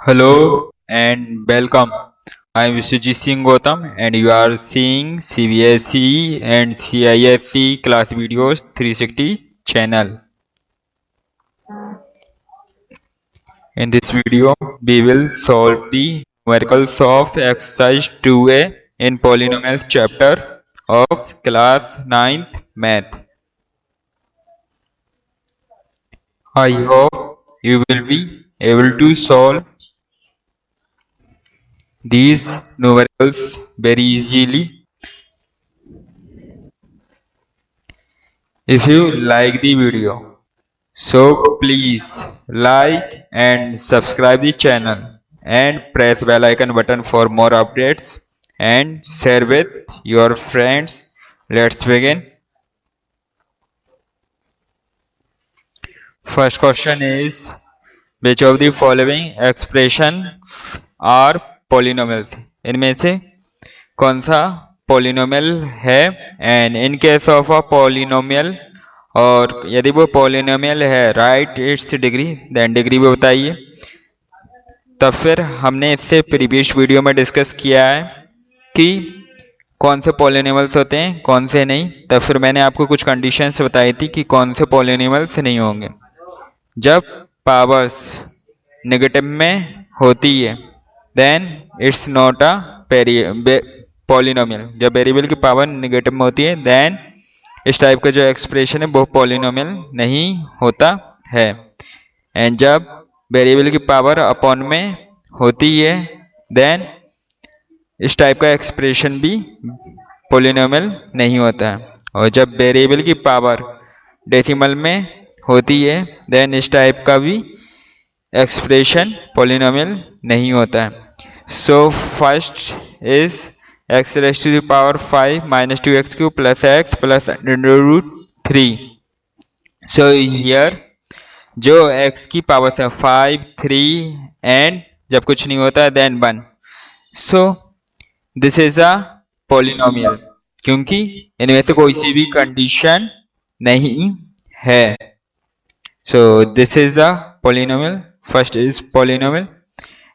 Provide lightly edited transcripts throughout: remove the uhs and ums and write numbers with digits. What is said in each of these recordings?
Hello and welcome. I am Vishwajit Singh Gautam and you are seeing CBSE and CISE class videos 360 channel. In this video, we will solve the numericals of exercise 2A in polynomials chapter of class 9th math. I hope you will be able to solve these numericals very easily. If you like the video, so please like and subscribe the channel and press bell icon button for more updates and share with your friends. Let's begin. First question is, which of the following expressions are polynomials? इनमें से कौन सा polynomial है? And in case of a polynomial, और यदि वो polynomial है, write its degree, then degree भी बताइए. तब फिर हमने इससे प्रीवियस वीडियो में डिस्कस किया है कि कौन से पॉलिनोमियल्स होते हैं कौन से नहीं. तब फिर मैंने आपको कुछ कंडीशंस बताई थी कि कौन से पॉलिनोमियल्स नहीं होंगे. जब पावर्स नेगेटिव में होती है then it's not a polynomial. जब वेरिएबल की पावर नेगेटिव में होती है देन इस टाइप का जो एक्सप्रेशन है वो पॉलिनोमियल नहीं होता है. एंड जब वेरिएबल की पावर अपॉन में होती है देन इस टाइप का एक्सप्रेशन भी पॉलिनोमियल नहीं होता है. और जब वेरिएबल की पावर डेसिमल में होती है देन इस टाइप का भी एक्सप्रेशन पॉलिनोमियल नहीं होता है. So first is x raised to the power 5 minus 2x cube plus x plus under root 3. So here जो x की पावर है 5, 3 एंड जब कुछ नहीं होता है then 1. So this is a polynomial क्योंकि इनमें से कोई सी भी कंडीशन नहीं है. So this is the polynomial. First is polynomial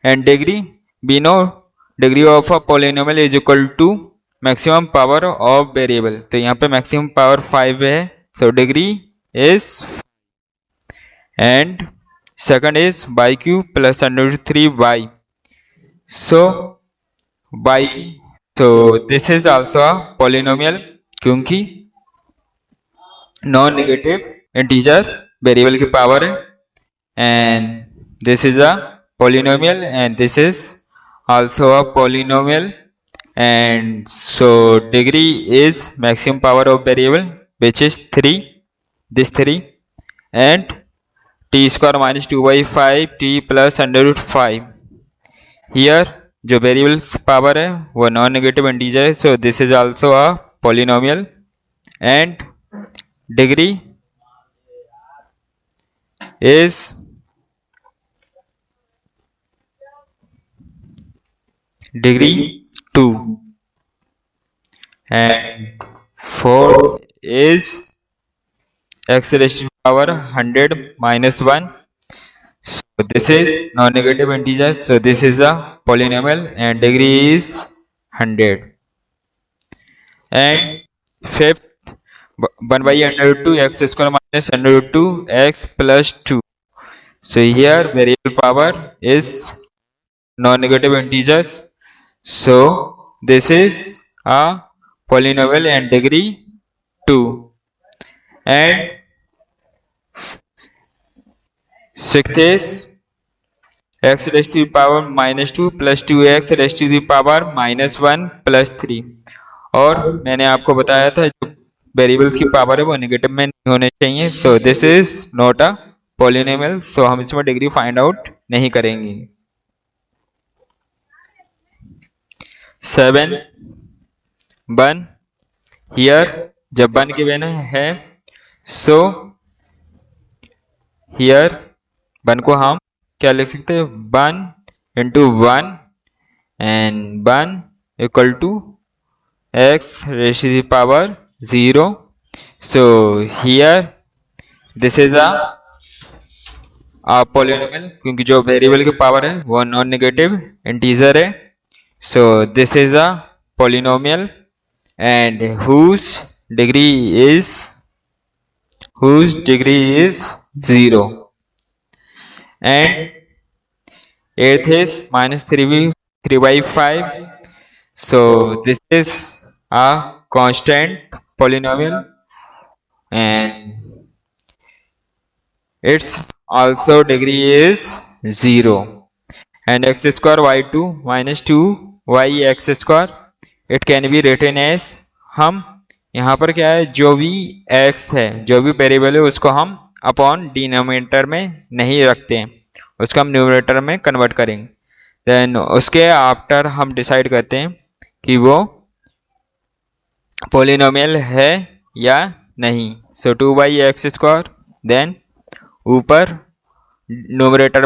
and degree we know degree of a polynomial is equal to maximum power of variable. तो यहाँ पे मैक्सिमम पावर 5 है so degree is. And second is y cube plus under 3y. So y, so this is also a polynomial क्योंकि non negative integer variable की power है. And this is a polynomial and this is also a polynomial. And so degree is maximum power of variable which is 3, this 3, and t square minus 2 by 5 t plus under root 5. Here जो variable power है वो non negative integer है so this is also a polynomial. And degree is degree 2. And fourth is x raised to power 100 minus 1. So this is non-negative integer. So this is a polynomial and degree is 100. And fifth 1 by under root 2 x square minus under root 2 x plus 2. So here variable power is non-negative integers. So this is a polynomial and degree 2. And sixth is x raised to the power minus 2 plus 2x raised to the power minus 1 plus 3. और मैंने आपको बताया था जो variables की power है वो negative में नहीं होने चाहिए. So this is not a polynomial. So हम इसमें डिग्री फाइंड आउट नहीं करेंगे. 7 1 हियर जब 1 गिवन है सो हियर 1 को हम क्या लिख सकते हैं 1 into 1 and 1 equal to x raised to the power 0. So here this is a polynomial, क्योंकि जो वेरिएबल की पावर है वो नॉन नेगेटिव इंटीजर है. So this is a polynomial and whose degree is 0. And eighth is -3 by 5. So this is a constant polynomial and its also degree is 0. And x square y2 minus 2y x square, it can be written as, हम यहाँ पर क्या है, जो भी x है, जो भी वेरिएबल है उसको हम अपॉन डिनोमिनेटर में नहीं रखते हैं, उसको हम न्यूमरेटर में कन्वर्ट करेंगे. देन उसके आफ्टर हम डिसाइड करते हैं कि वो पॉलिनोमियल है या नहीं. सो 2x², देन ऊपर न्यूमरेटर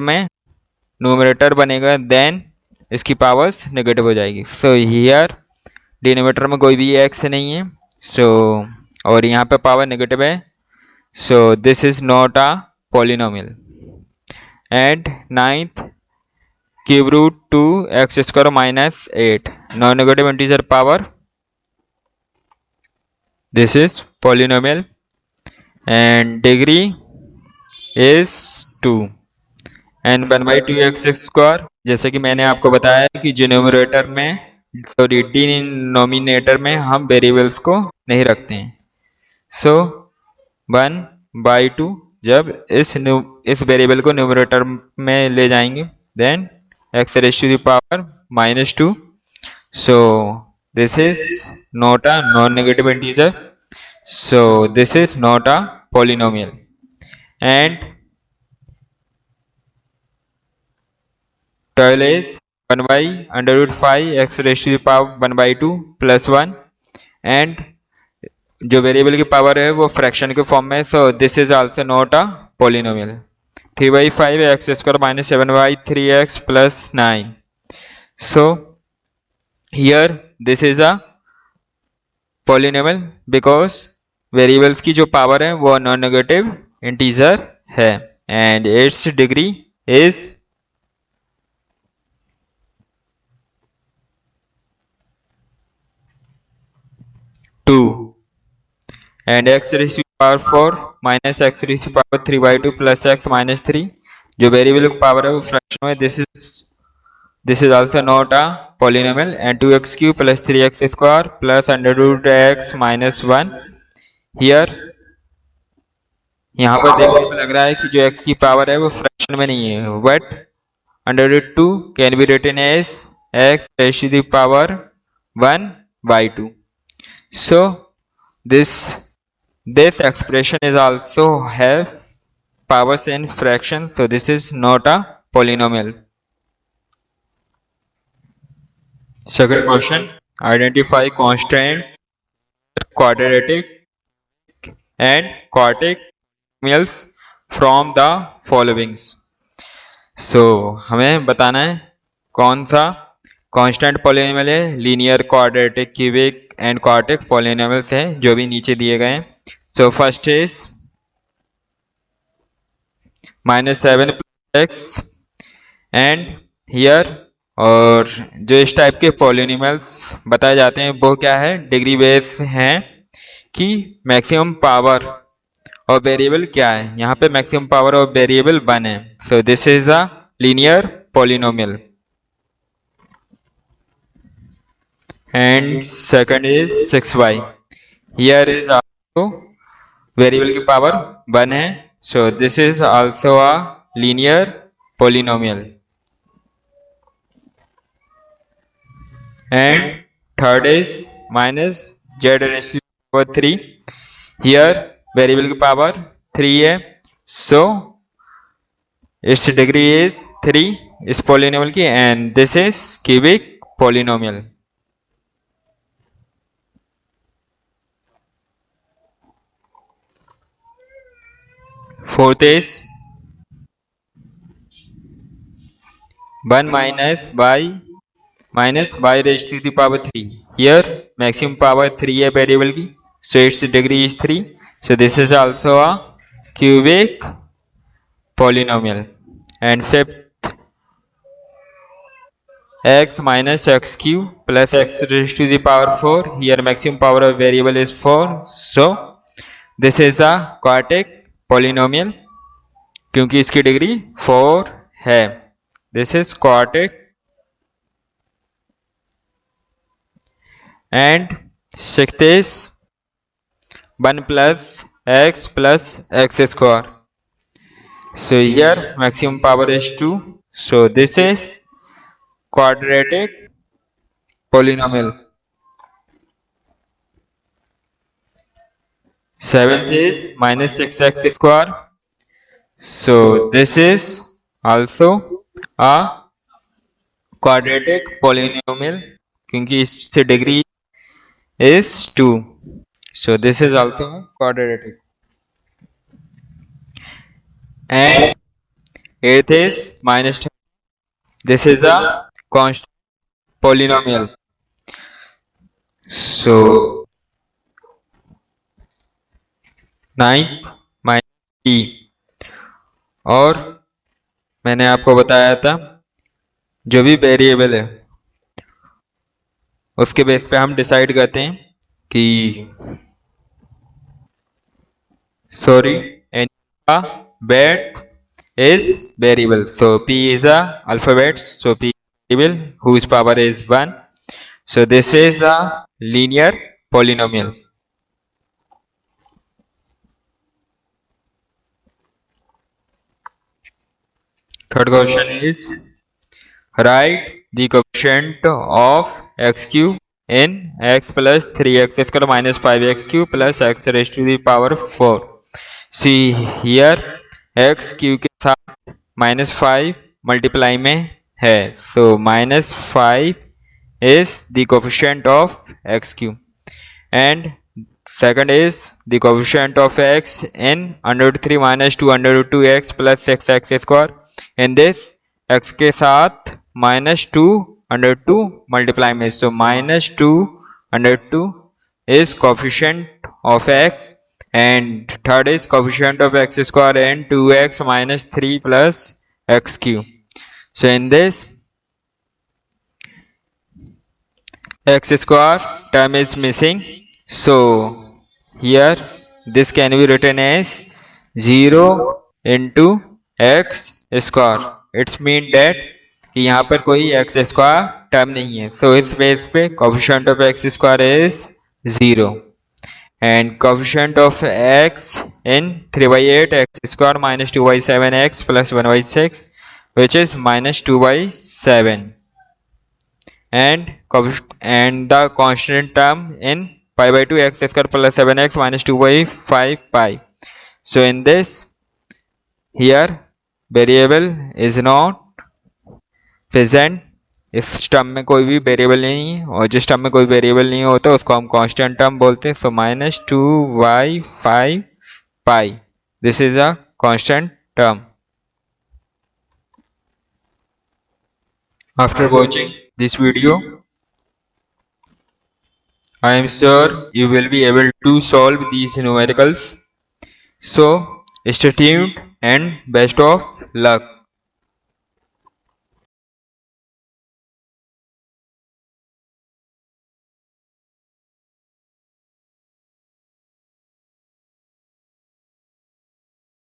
बनेगा, देन इसकी पावर्स नेगेटिव हो जाएगी. सो हियर डिनोमिनेटर में कोई भी x नहीं है, सो और यहाँ पे पावर नेगेटिव है. So this is not a polynomial. And ninth, cube root 2x² minus 8, non negative integer power, this is polynomial and degree is 2 and 1/2x². जैसे कि मैंने आपको बताया कि डिनोमिनेटर में डिनोमिनेटर में हम वेरिएबल्स को नहीं रखते हैं. सो 1/2 जब इस वेरिएबल को न्यूमरेटर में ले जाएंगे, then x⁻² -2. So this is not a non-negative integer, so this is not a polynomial. And 12 is 1/√5 x⁻² plus 1, and जो वेरिएबल की पावर है वो फ्रैक्शन के फॉर्म में, so this is also not a polynomial. 3/5 x² - 7/3x plus 9. So here this is a polynomial because variables की जो power है वो नॉन नेगेटिव इंटीजर है and its degree is 2 and x⁻4 minus x⁻3/2 plus x minus 3, जो variable की power है वो fraction में, this is also not a polynomial. And 2x³ plus 3x² plus √x minus 1. Here यहाँ पर देखने में लग रहा है कि जो x की पावर है वो फ्रैक्शन में नहीं है, but √2 can be written as x⁻1/2. So this expression is also have powers in fraction, so this is not a polynomial. Second question, identify constant, quadratic and quartic polynomials from the following. So हमें बताना है कौन सा constant polynomial है, linear, quadratic, cubic and quartic polynomials है जो भी नीचे दिए गए हैं. So first is -7 + x and here, और जो इस टाइप के पॉलिनोमियल्स बताए जाते हैं वो क्या है, डिग्री बेस हैं कि मैक्सिमम पावर और वेरिएबल क्या है. यहाँ पे मैक्सिमम पावर और वेरिएबल 1 है, so this is a linear polynomial. And second is 6y. Here is also variable की पावर 1 है, so this is also a linear polynomial. And third is -z⁻3. Here variable की power 3 है, so its degree is 3 इस polynomial की, and this is cubic polynomial. Fourth is 1 - y⁻3. Here maximum power 3 है variable की, so its degree is 3. So this is also a cubic polynomial. And fifth, x minus x cube plus x raised to the power 4. Here maximum power of variable is 4. So this is a quartic polynomial क्योंकि इसकी degree 4 है. This is quartic. And sixth is 1 plus x square. So here maximum power is 2. So this is quadratic polynomial. Seventh is minus 6x square. So this is also a quadratic polynomial क्योंकि इससे degree is 2. So this is also quadratic. And eighth is minus 10. This is a constant polynomial. So ninth minus t. और मैंने आपको बताया था जो भी variable है उसके बेस पे हम डिसाइड करते हैं कि alphabet is variable. So p is a alphabet. So p is variable whose power is 1. So this is a linear polynomial. Third question is write the coefficient of x cube in x plus 3x square minus 5x cube plus x raised to the power 4. See here x cube के साथ minus 5 multiply में है. So minus 5 is the coefficient of x cube. And second is the coefficient of x in under root 3 minus 2 under root 2x plus 6x square. In this x के साथ minus 2 under 2 multiply में. So minus 2 under 2 is coefficient of x. And third is coefficient of x square and 2x minus 3 plus x cube. So in this x square term is missing. So here this can be written as 0 into x square. It's mean that कि यहाँ पर कोई x square term नहीं है. So इस base पे coefficient of x square is 0. And coefficient of x in 3 by 8 x square minus 2 by 7 x plus 1 by 6 which is minus 2 by 7. And the constant term in pi by 2 x square plus 7x minus 2 by 5 pi. So in this here variable is not present. इस term में कोई भी variable नहीं है और जिस term में कोई वेरिएबल नहीं होता उसको हम कांस्टेंट टर्म बोलते हैं. So minus 2y 5 pi this is a constant term. After watching this video, I am sure you will be able to solve these numericals. So stay tuned and best of luck.